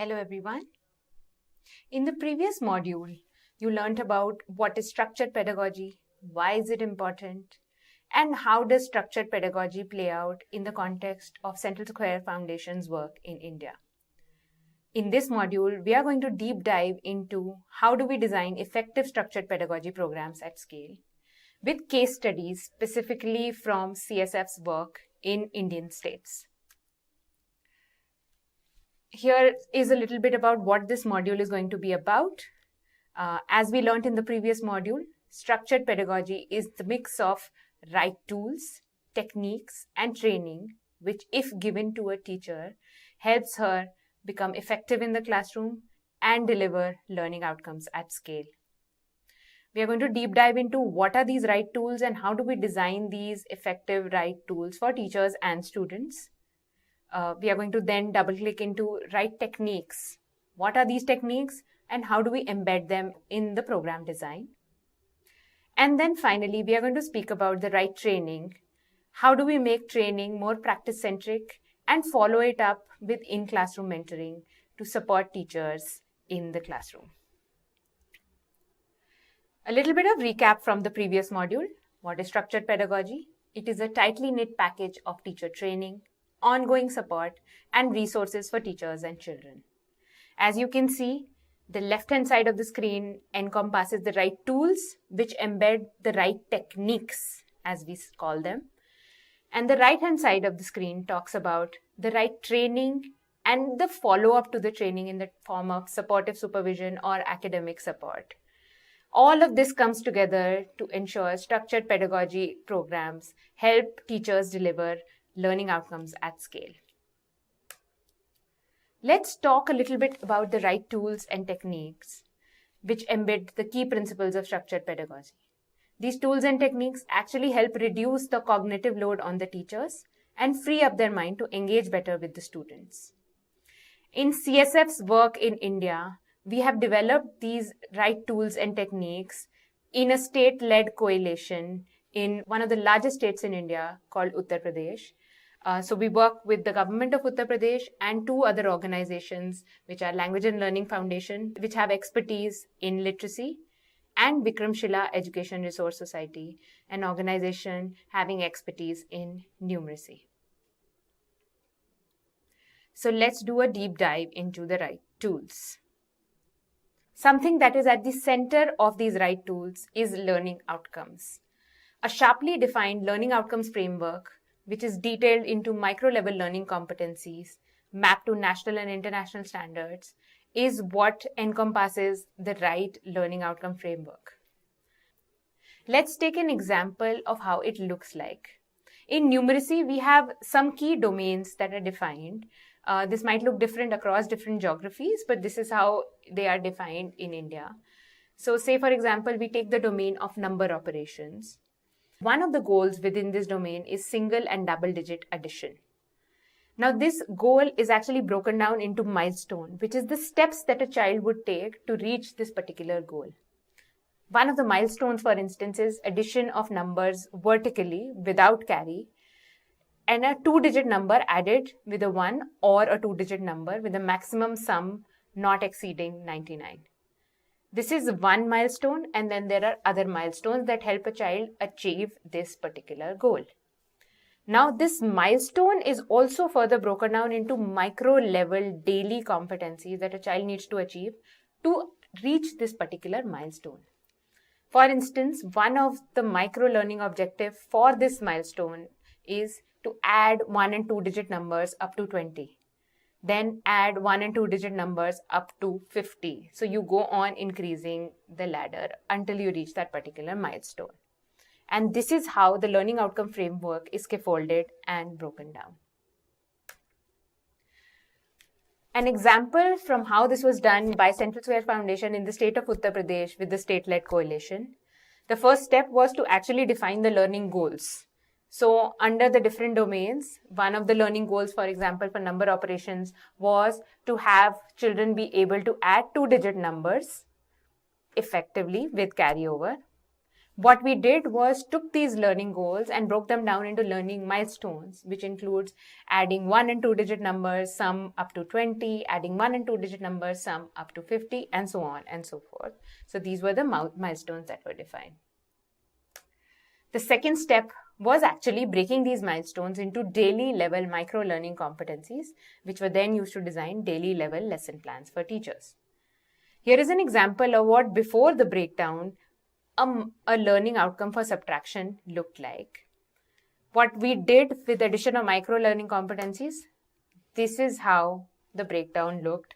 Hello everyone. In the previous module, you learned about what is structured pedagogy, why is it important, and how does structured pedagogy play out in the context of Central Square Foundation's work in India. In this module, we are going to deep dive into how do we design effective structured pedagogy programs at scale, with case studies specifically from CSF's work in Indian states. Here is a little bit about what this module is going to be about. As we learned in the previous module, structured pedagogy is the mix of right tools, techniques, and training, which, if given to a teacher, helps her become effective in the classroom and deliver learning outcomes at scale. We are going to deep dive into what are these right tools and how do we design these effective right tools for teachers and students. We are going to then double click into right techniques. What are these techniques and how do we embed them in the program design? And then finally, we are going to speak about the right training. How do we make training more practice-centric and follow it up with in-classroom mentoring to support teachers in the classroom? A little bit of recap from the previous module. What is structured pedagogy? It is a tightly knit package of teacher training, ongoing support, and resources for teachers and children. As you can see, the left-hand side of the screen encompasses the right tools, which embed the right techniques, as we call them. And the right-hand side of the screen talks about the right training and the follow-up to the training in the form of supportive supervision or academic support. All of this comes together to ensure structured pedagogy programs help teachers deliver learning outcomes at scale. Let's talk a little bit about the right tools and techniques which embed the key principles of structured pedagogy. These tools and techniques actually help reduce the cognitive load on the teachers and free up their mind to engage better with the students. In CSF's work in India, we have developed these right tools and techniques in a state-led coalition in one of the largest states in India called Uttar Pradesh. So we work with the government of Uttar Pradesh and two other organizations, which are Language and Learning Foundation, which have expertise in literacy, and Vikramshila Education Resource Society, an organization having expertise in numeracy. So let's do a deep dive into the right tools. Something that is at the center of these right tools is learning outcomes. A sharply defined learning outcomes framework, which is detailed into micro-level learning competencies mapped to national and international standards, is what encompasses the right learning outcome framework. Let's take an example of how it looks like. In numeracy, we have some key domains that are defined. This might look different across different geographies, but this is how they are defined in India. So say, for example, we take the domain of number operations. One of the goals within this domain is single and double digit addition. Now, this goal is actually broken down into milestone, which is the steps that a child would take to reach this particular goal. One of the milestones, for instance, is addition of numbers vertically without carry, and a two-digit number added with a 1 or a two-digit number with a maximum sum not exceeding 99. This is one milestone, and then there are other milestones that help a child achieve this particular goal. Now, this milestone is also further broken down into micro-level daily competencies that a child needs to achieve to reach this particular milestone. For instance, one of the micro-learning objectives for this milestone is to add 1 and 2 digit numbers up to 20. Then add 1 and 2 digit numbers up to 50. So you go on increasing the ladder until you reach that particular milestone. And this is how the learning outcome framework is scaffolded and broken down. An example from how this was done by Central Square Foundation in the state of Uttar Pradesh with the state-led coalition. The first step was to actually define the learning goals. So under the different domains, one of the learning goals, for example, for number operations was to have children be able to add two-digit numbers effectively with carryover. What we did was took these learning goals and broke them down into learning milestones, which includes adding 1 and 2 digit numbers, some up to 20, adding 1 and 2 digit numbers, some up to 50, and so on and so forth. So these were the milestones that were defined. The second step was actually breaking these milestones into daily level micro learning competencies, which were then used to design daily level lesson plans for teachers. Here is an example of what before the breakdown a learning outcome for subtraction looked like. What we did with the addition of micro learning competencies, this is how the breakdown looked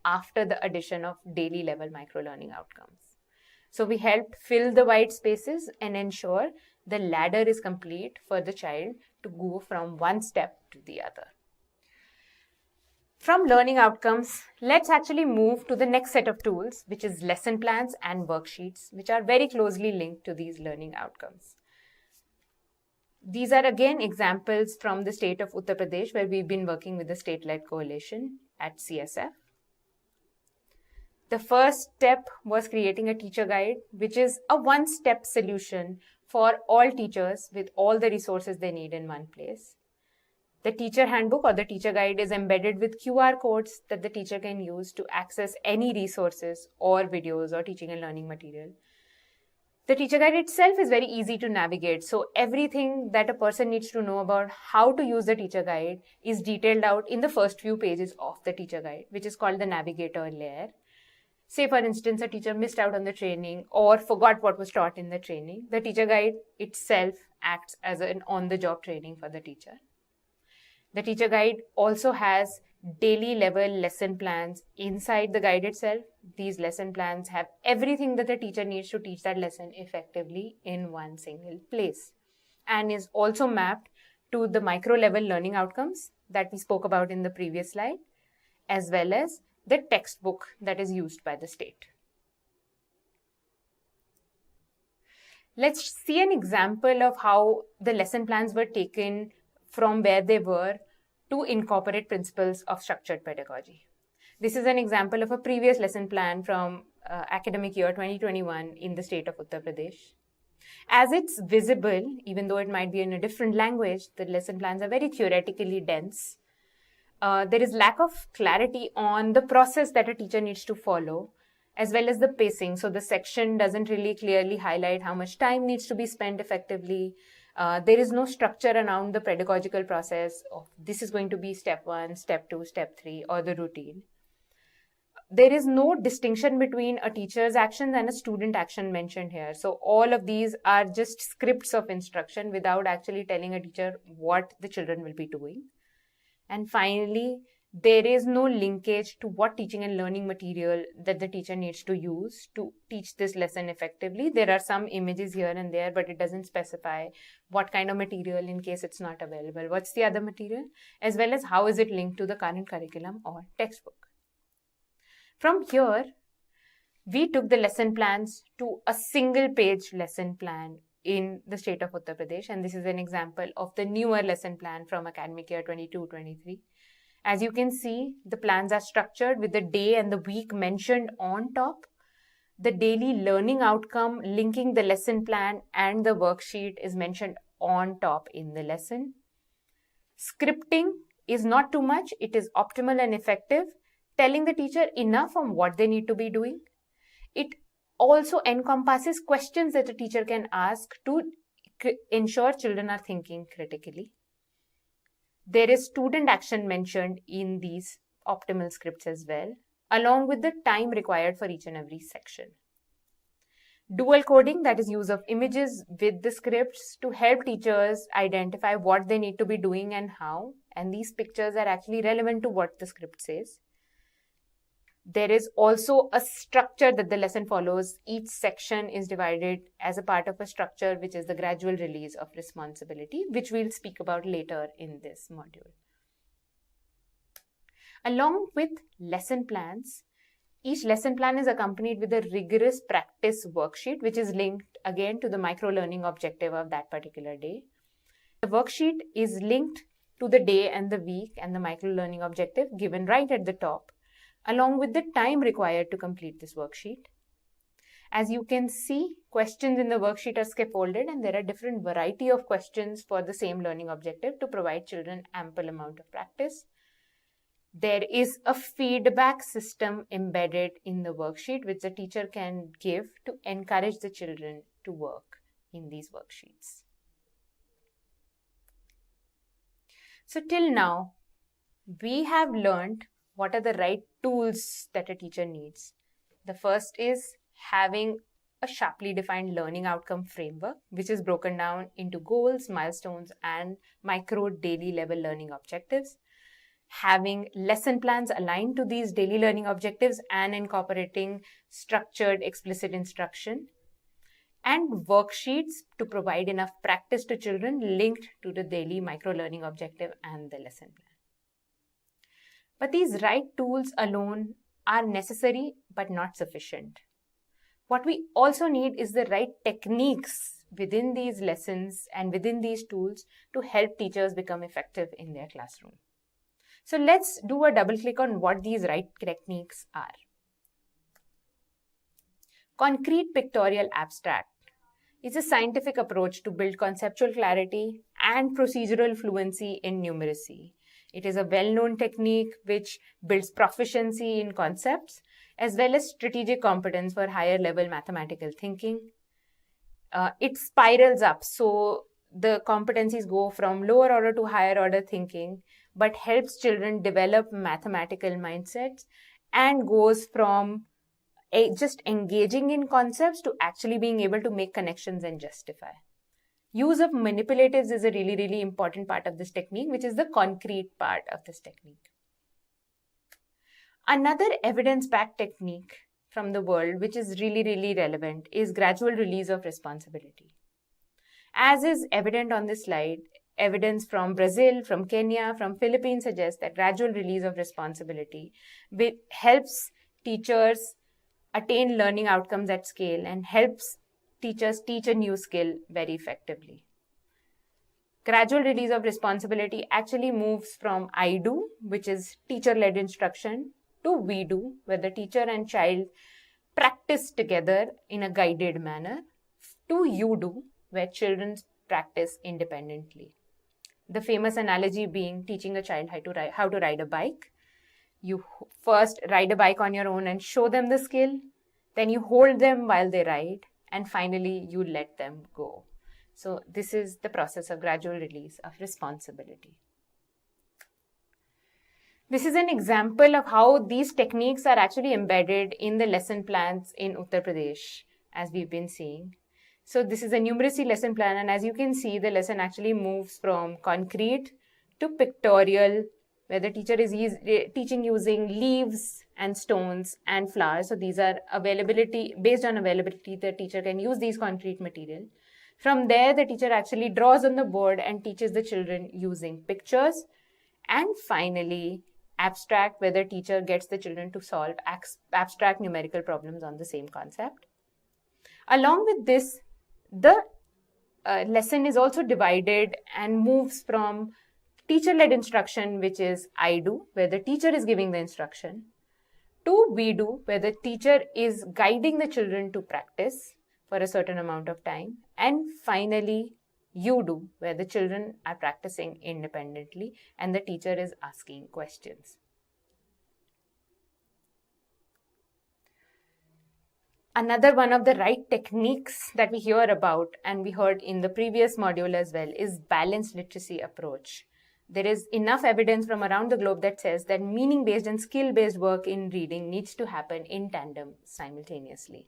after the addition of daily level micro learning outcomes. So we helped fill the white spaces and ensure the ladder is complete for the child to go from one step to the other. From learning outcomes, let's actually move to the next set of tools, which is lesson plans and worksheets, which are very closely linked to these learning outcomes. These are again examples from the state of Uttar Pradesh, where we've been working with the state-led coalition at CSF. The first step was creating a teacher guide, which is a one-step solution for all teachers with all the resources they need in one place. The teacher handbook or the teacher guide is embedded with QR codes that the teacher can use to access any resources or videos or teaching and learning material. The teacher guide itself is very easy to navigate. So everything that a person needs to know about how to use the teacher guide is detailed out in the first few pages of the teacher guide, which is called the navigator layer. Say, for instance, a teacher missed out on the training or forgot what was taught in the training. The teacher guide itself acts as an on-the-job training for the teacher. The teacher guide also has daily level lesson plans inside the guide itself. These lesson plans have everything that the teacher needs to teach that lesson effectively in one single place, and is also mapped to the micro level learning outcomes that we spoke about in the previous slide, as well as the textbook that is used by the state. Let's see an example of how the lesson plans were taken from where they were to incorporate principles of structured pedagogy. This is an example of a previous lesson plan from academic year 2021 in the state of Uttar Pradesh. As it's visible, even though it might be in a different language, the lesson plans are very theoretically dense. There is lack of clarity on the process that a teacher needs to follow, as well as the pacing. So the section doesn't really clearly highlight how much time needs to be spent effectively. There is no structure around the pedagogical process of this is going to be step 1, step 2, step 3, or the routine. There is no distinction between a teacher's actions and a student action mentioned here. So all of these are just scripts of instruction without actually telling a teacher what the children will be doing. And finally, there is no linkage to what teaching and learning material that the teacher needs to use to teach this lesson effectively. There are some images here and there, but it doesn't specify what kind of material in case it's not available. What's the other material? As well as how is it linked to the current curriculum or textbook. From here, we took the lesson plans to a single page lesson plan in the state of Uttar Pradesh. And this is an example of the newer lesson plan from academic year 22-23. As you can see, the plans are structured with the day and the week mentioned on top. The daily learning outcome linking the lesson plan and the worksheet is mentioned on top in the lesson. Scripting is not too much. It is optimal and effective, telling the teacher enough on what they need to be doing. It also encompasses questions that the teacher can ask to ensure children are thinking critically. There is student action mentioned in these optimal scripts as well, along with the time required for each and every section. Dual coding, that is use of images with the scripts to help teachers identify what they need to be doing and how, and these pictures are actually relevant to what the script says. There is also a structure that the lesson follows. Each section is divided as a part of a structure, which is the gradual release of responsibility, which we'll speak about later in this module. Along with lesson plans, each lesson plan is accompanied with a rigorous practice worksheet, which is linked again to the micro-learning objective of that particular day. The worksheet is linked to the day and the week and the micro-learning objective given right at the top, along with the time required to complete this worksheet. As you can see, questions in the worksheet are scaffolded, and there are different variety of questions for the same learning objective to provide children ample amount of practice. There is a feedback system embedded in the worksheet which the teacher can give to encourage the children to work in these worksheets. So till now, we have learned what are the right tools that a teacher needs. The first is having a sharply defined learning outcome framework, which is broken down into goals, milestones, and micro daily level learning objectives. Having lesson plans aligned to these daily learning objectives and incorporating structured explicit instruction. And worksheets to provide enough practice to children linked to the daily micro learning objective and the lesson plan. But these right tools alone are necessary but not sufficient. What we also need is the right techniques within these lessons and within these tools to help teachers become effective in their classroom. So let's do a double click on what these right techniques are. Concrete pictorial abstract is a scientific approach to build conceptual clarity and procedural fluency in numeracy. It is a well-known technique which builds proficiency in concepts as well as strategic competence for higher level mathematical thinking. It spirals up, so the competencies go from lower order to higher order thinking, but helps children develop mathematical mindsets and goes from just engaging in concepts to actually being able to make connections and justify. Use of manipulatives is a really, really important part of this technique, which is the concrete part of this technique. Another evidence-backed technique from the world, which is really, really relevant, is gradual release of responsibility. As is evident on this slide, evidence from Brazil, from Kenya, from Philippines suggests that gradual release of responsibility helps teachers attain learning outcomes at scale and helps teachers teach a new skill very effectively. Gradual release of responsibility actually moves from I do, which is teacher-led instruction, to we do, where the teacher and child practice together in a guided manner, to you do, where children practice independently. The famous analogy being teaching a child how to ride a bike. You first ride a bike on your own and show them the skill, then you hold them while they ride, and finally you let them go. So this is the process of gradual release of responsibility. This is an example of how these techniques are actually embedded in the lesson plans in Uttar Pradesh, as we've been seeing. So this is a numeracy lesson plan, and as you can see, the lesson actually moves from concrete to pictorial, where the teacher is teaching using leaves and stones and flowers. So these are based on availability, the teacher can use these concrete material. From there, the teacher actually draws on the board and teaches the children using pictures. And finally, abstract, where the teacher gets the children to solve abstract numerical problems on the same concept. Along with this, the lesson is also divided and moves from teacher-led instruction, which is I do, where the teacher is giving the instruction, to we do, where the teacher is guiding the children to practice for a certain amount of time, and finally you do, where the children are practicing independently and the teacher is asking questions. Another one of the right techniques that we hear about, and we heard in the previous module as well, is balanced literacy approach. There is enough evidence from around the globe that says that meaning-based and skill-based work in reading needs to happen in tandem simultaneously.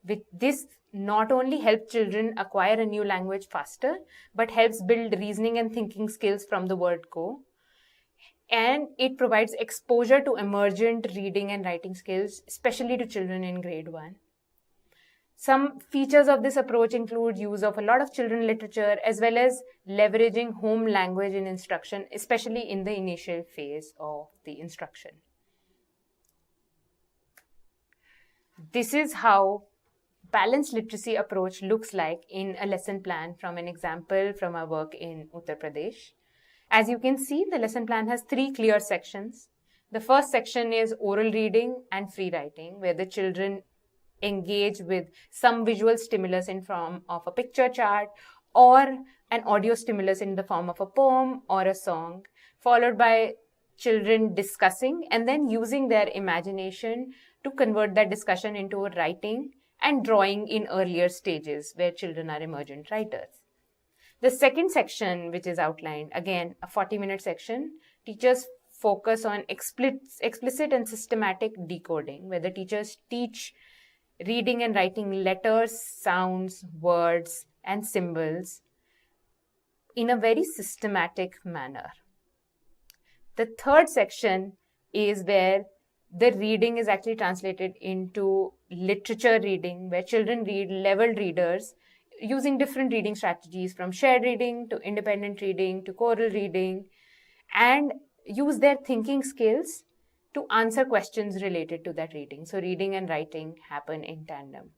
With this, not only helps children acquire a new language faster, but helps build reasoning and thinking skills from the word go. And it provides exposure to emergent reading and writing skills, especially to children in grade 1. Some features of this approach include use of a lot of children literature, as well as leveraging home language in instruction, especially in the initial phase of the instruction. This is how balanced literacy approach looks like in a lesson plan from an example from our work in Uttar Pradesh. As you can see, the lesson plan has 3 clear sections. The first section is oral reading and free writing, where the children engage with some visual stimulus in form of a picture chart or an audio stimulus in the form of a poem or a song, followed by children discussing and then using their imagination to convert that discussion into writing and drawing in earlier stages where children are emergent writers. The second section, which is outlined, again, a 40-minute section, teachers focus on explicit and systematic decoding, where the teachers teach reading and writing letters, sounds, words, and symbols in a very systematic manner. The third section is where the reading is actually translated into literature reading, where children read leveled readers using different reading strategies, from shared reading to independent reading to choral reading, and use their thinking skills to answer questions related to that reading. So reading and writing happen in tandem.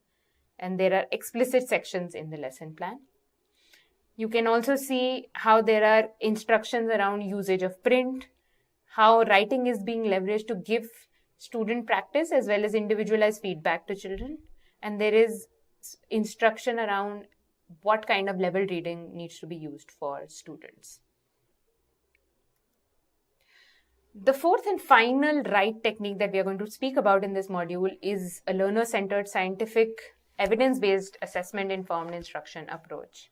And there are explicit sections in the lesson plan. You can also see how there are instructions around usage of print, how writing is being leveraged to give student practice as well as individualized feedback to children. And there is instruction around what kind of level reading needs to be used for students. The fourth and final right technique that we are going to speak about in this module is a learner-centered, scientific, evidence-based, assessment-informed instruction approach.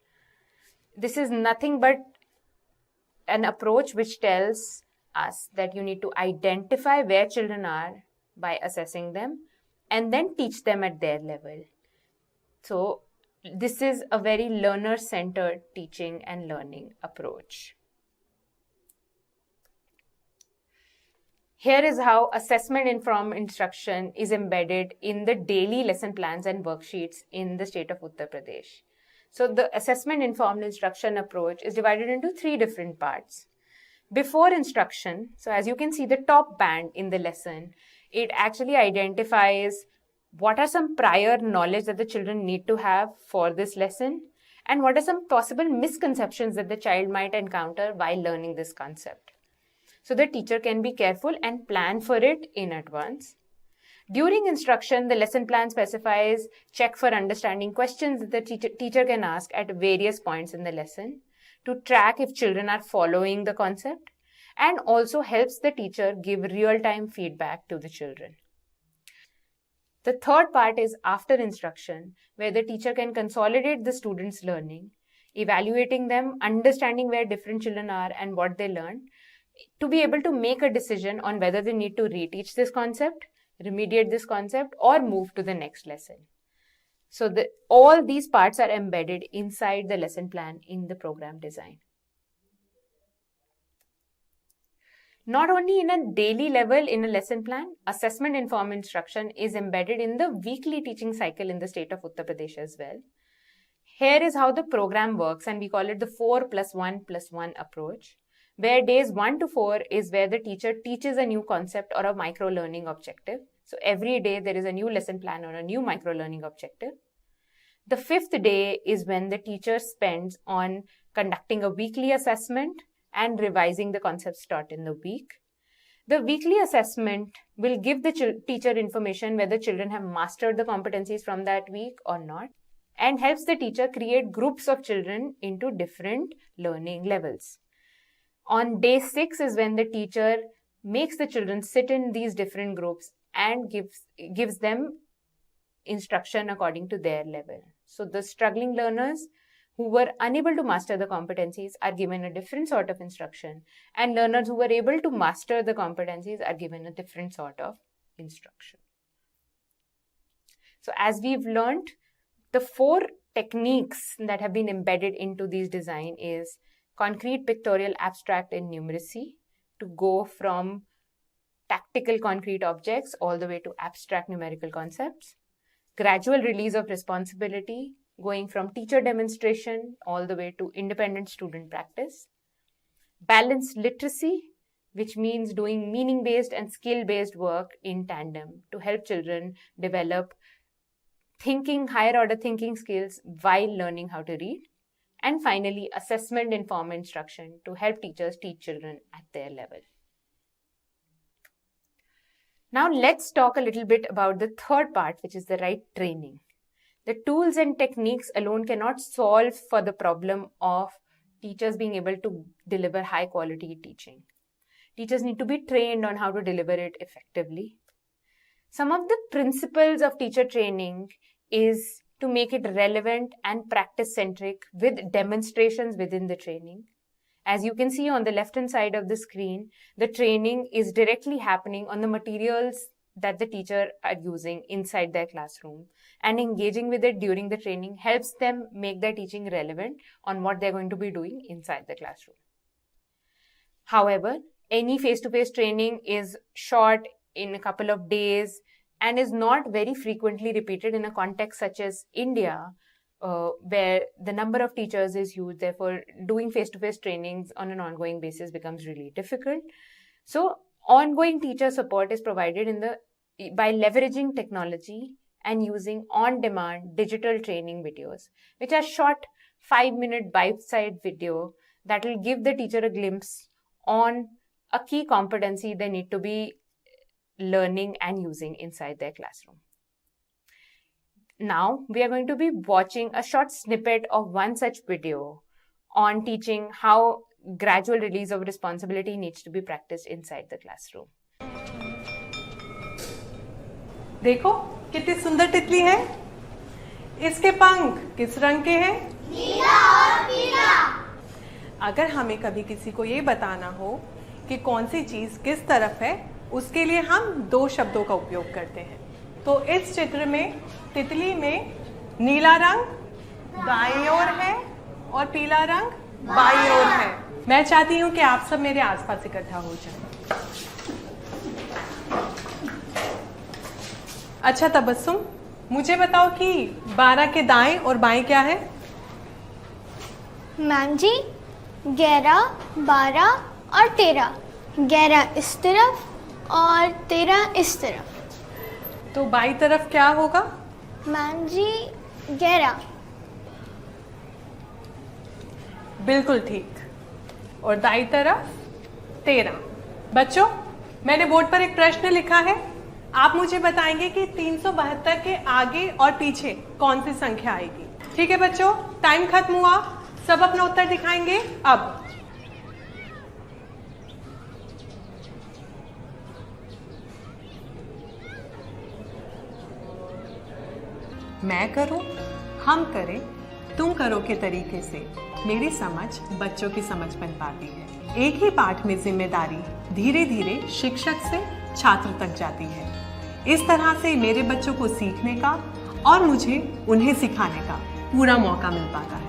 This is nothing but an approach which tells us that you need to identify where children are by assessing them and then teach them at their level. So this is a very learner-centered teaching and learning approach. Here is how assessment-informed instruction is embedded in the daily lesson plans and worksheets in the state of Uttar Pradesh. So the assessment-informed instruction approach is divided into 3 different parts. Before instruction, so as you can see the top band in the lesson, it actually identifies what are some prior knowledge that the children need to have for this lesson and what are some possible misconceptions that the child might encounter while learning this concept. So the teacher can be careful and plan for it in advance. During instruction, the lesson plan specifies check for understanding questions that the teacher can ask at various points in the lesson to track if children are following the concept, and also helps the teacher give real-time feedback to the children. The third part is after instruction, where the teacher can consolidate the students' learning, evaluating them, understanding where different children are and what they learn, to be able to make a decision on whether they need to reteach this concept, remediate this concept, or move to the next lesson. So all these parts are embedded inside the lesson plan in the program design. Not only in a daily level in a lesson plan, assessment-informed instruction is embedded in the weekly teaching cycle in the state of Uttar Pradesh as well. Here is how the program works, and we call it the 4+1+1 approach, where days 1 to 4 is where the teacher teaches a new concept or a micro-learning objective. So every day there is a new lesson plan or a new micro-learning objective. The 5th day is when the teacher spends on conducting a weekly assessment and revising the concepts taught in the week. The weekly assessment will give the teacher information whether children have mastered the competencies from that week or not, and helps the teacher create groups of children into different learning levels. On day 6 is when the teacher makes the children sit in these different groups and gives them instruction according to their level. So the struggling learners who were unable to master the competencies are given a different sort of instruction, and learners who were able to master the competencies are given a different sort of instruction. So as we've learned, the 4 techniques that have been embedded into these design is concrete, pictorial, abstract, and numeracy, to go from tactical concrete objects all the way to abstract numerical concepts. Gradual release of responsibility, going from teacher demonstration all the way to independent student practice. Balanced literacy, which means doing meaning-based and skill-based work in tandem to help children develop higher order thinking skills while learning how to read. And finally, assessment-informed instruction to help teachers teach children at their level. Now let's talk a little bit about the third part, which is the right training. The tools and techniques alone cannot solve for the problem of teachers being able to deliver high quality teaching. Teachers need to be trained on how to deliver it effectively. Some of the principles of teacher training is to make it relevant and practice-centric with demonstrations within the training. As you can see on the left-hand side of the screen, the training is directly happening on the materials that the teacher are using inside their classroom, and engaging with it during the training helps them make their teaching relevant on what they're going to be doing inside the classroom. However, any face-to-face training is short in a couple of days and is not very frequently repeated in a context such as India, where the number of teachers is huge. Therefore, doing face-to-face trainings on an ongoing basis becomes really difficult. So, ongoing teacher support is provided by leveraging technology and using on-demand digital training videos, which are short 5-minute bite-sized video that will give the teacher a glimpse on a key competency they need to be learning and using inside their classroom. Now, we are going to be watching a short snippet of one such video on teaching how gradual release of responsibility needs to be practiced inside the classroom. देखो कितनी सुंदर तितली है। इसके पंख किस रंग के हैं? नीला और पीला। अगर हमें कभी किसी को ये बताना हो कि कौन सी चीज किस तरफ है, उसके लिए हम 2 शब्दों का उपयोग करते हैं। तो इस चित्र में तितली में नीला रंग दाईं ओर है और पीला रंग बाईं ओर है। मैं चाहती हूँ कि आप सब मेरे आसपास इकट्ठा हो जाएं। अच्छा तबस्सुम, मुझे बताओ कि 12 के दाएं और बाएं क्या है? मैम जी, 11, 12 और 13। 11 इस तरफ और 13 इस तरफ। तो बाईं तरफ क्या होगा? मैम जी, 11। बिल्कुल ठीक। और दाईं तरफ 13। बच्चों, मैंने बोर्ड पर एक प्रश्न लिखा है। आप मुझे बताएंगे कि 372 के आगे और पीछे कौन सी संख्या आएगी। ठीक है बच्चों, टाइम खत्म हुआ। सब अपना उत्तर दिखाएंगे अब। मैं करूं, हम करें, तुम करो के तरीके से मेरी समझ बच्चों की समझ बन पाती है। एक ही पाठ में जिम्मेदारी धीरे धीरे शिक्षक से छात्र तक जाती है। इस तरह से मेरे बच्चों को सीखने का और मुझे उन्हें सिखाने का पूरा मौका मिल पाता है।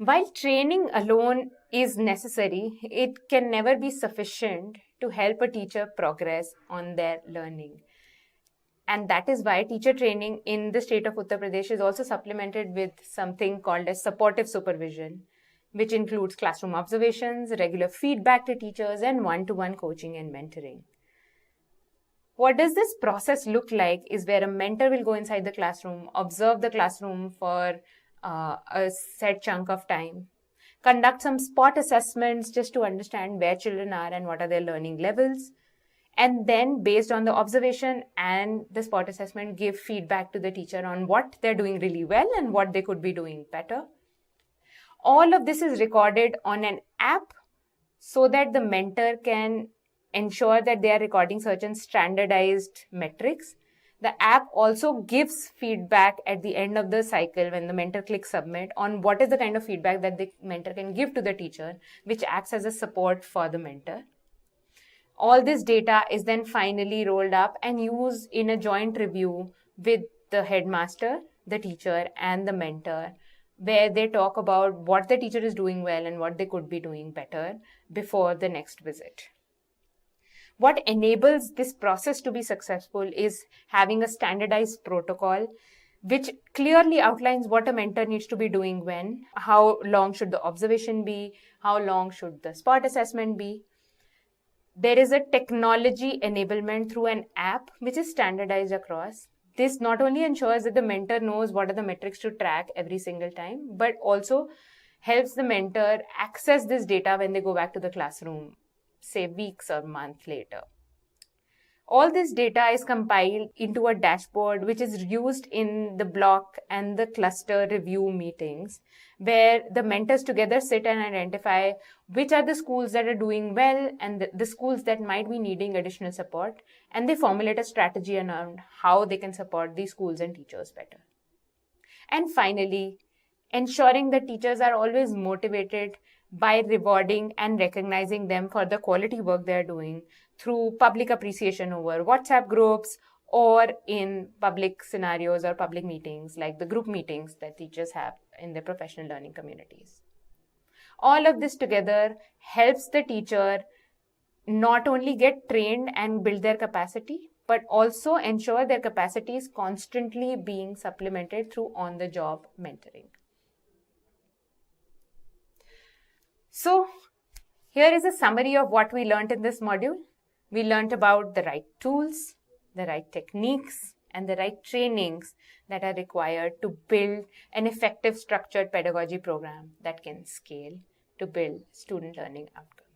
While training alone is necessary, it can never be sufficient to help a teacher progress on their learning. And that is why teacher training in the state of Uttar Pradesh is also supplemented with something called as supportive supervision, which includes classroom observations, regular feedback to teachers, and one-to-one coaching and mentoring. What does this process look like is where a mentor will go inside the classroom, observe the classroom for a set chunk of time, conduct some spot assessments just to understand where children are and what are their learning levels, and then based on the observation and the spot assessment, give feedback to the teacher on what they're doing really well and what they could be doing better. All of this is recorded on an app so that the mentor can ensure that they are recording certain standardized metrics. The app also gives feedback at the end of the cycle when the mentor clicks submit on what is the kind of feedback that the mentor can give to the teacher, which acts as a support for the mentor. All this data is then finally rolled up and used in a joint review with the headmaster, the teacher, and the mentor, where they talk about what the teacher is doing well and what they could be doing better before the next visit. What enables this process to be successful is having a standardized protocol which clearly outlines what a mentor needs to be doing when, how long should the observation be, how long should the spot assessment be. There is a technology enablement through an app which is standardized across. This not only ensures that the mentor knows what are the metrics to track every single time, but also helps the mentor access this data when they go back to the classroom, say weeks or months later. All this data is compiled into a dashboard which is used in the block and the cluster review meetings, where the mentors together sit and identify which are the schools that are doing well and the schools that might be needing additional support, and they formulate a strategy around how they can support these schools and teachers better. And finally, ensuring that teachers are always motivated by rewarding and recognizing them for the quality work they're doing through public appreciation over WhatsApp groups or in public scenarios or public meetings like the group meetings that teachers have in their professional learning communities. All of this together helps the teacher not only get trained and build their capacity, but also ensure their capacity is constantly being supplemented through on-the-job mentoring. So, here is a summary of what we learned in this module. We learned about the right tools, the right techniques, and the right trainings that are required to build an effective structured pedagogy program that can scale to build student learning outcomes.